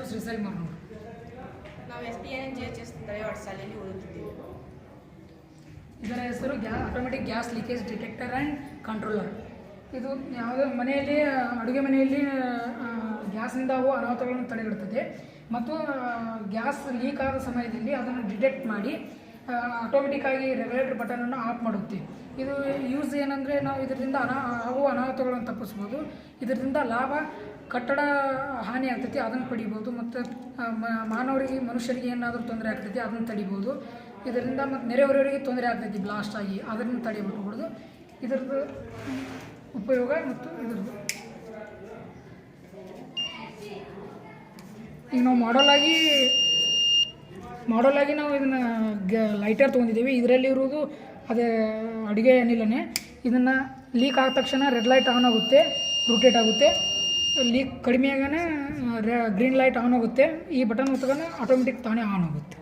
ಶ್ರೀಶೈಲ್ ಮಾರ್ನೂರು. ನಾವು SDN GHS ತಳೆವಾಡ ಶಾಲೆಯಲ್ಲಿ ಓದುತ್ತಿದ್ದೇವೆ. ಇದರ ಹೆಸರು automatic gas leakage detector and controller. ಇದು ಯಾವುದೋ ಮನೆಯಲ್ಲಿ ಅಡುಗೆ ಮನೆಯಲ್ಲಿ ಗ್ಯಾಸ್ನಿಂದ ಆಗುವ ಅನಾಹುತಗಳನ್ನು ತಡೆಗಟ್ಟುತ್ತದೆ ಮತ್ತು ಗ್ಯಾಸ್ ಲೀಕ್ ಆದ ಸಮಯದಲ್ಲಿ ಅದನ್ನು ಡಿಟೆಕ್ಟ್ ಮಾಡಿ ಆಟೋಮೆಟಿಕ್ಕಾಗಿ ರೆಗ್ಯುಲೇಟರ್ ಬಟನನ್ನು ಆಫ್ ಮಾಡುತ್ತೆ. ಇದು ಯೂಸ್ ಏನಂದರೆ ನಾವು ಇದರಿಂದ ಆಗುವ ಅನಾಹುತಗಳನ್ನು ತಪ್ಪಿಸ್ಬೋದು. ಇದರಿಂದ ಲಾಭ ಕಟ್ಟಡ ಹಾನಿ ಆಗ್ತೈತಿ ಅದನ್ನು ಪಡಿಬೋದು ಮತ್ತು ಮನುಷ್ಯರಿಗೆ ಏನಾದರೂ ತೊಂದರೆ ಆಗ್ತೈತಿ ಅದನ್ನು ತಡಿಬೋದು. ಇದರಿಂದ ಮತ್ತು ನೆರೆಹೊರೆಯವರಿಗೆ ತೊಂದರೆ ಆಗ್ತೈತಿ ಬ್ಲಾಸ್ಟ್ ಆಗಿ ಅದನ್ನು ತಡೆಬಿಟ್ಬಿಡ್ಬೋದು. ಇದರದ್ದು ಉಪಯೋಗ ಮತ್ತು ಇದ್ರದ್ದು ಈಗ ನಾವು ಮಾಡಲಾಗಿ ನಾವು ಇದನ್ನು ಲೈಟರ್ ತೊಗೊಂಡಿದ್ದೀವಿ. ಇದರಲ್ಲಿ ಇರುವುದು ಅದೇ ಅಡುಗೆ ಅನಿಲನೇ. ಇದನ್ನು ಲೀಕ್ ಆದ ತಕ್ಷಣ ರೆಡ್ ಲೈಟ್ ಆನ್ ಆಗುತ್ತೆ, ರೊಟೇಟ್ ಆಗುತ್ತೆ. ಲೀಕ್ ಕಡಿಮೆ ಆಗನೇ ಗ್ರೀನ್ ಲೈಟ್ ಆನ್ ಆಗುತ್ತೆ. ಈ ಬಟನ್ ಒತ್ತಗನ ಆಟೋಮೆಟಿಕ್ ತಾನೇ ಆನ್ ಆಗುತ್ತೆ.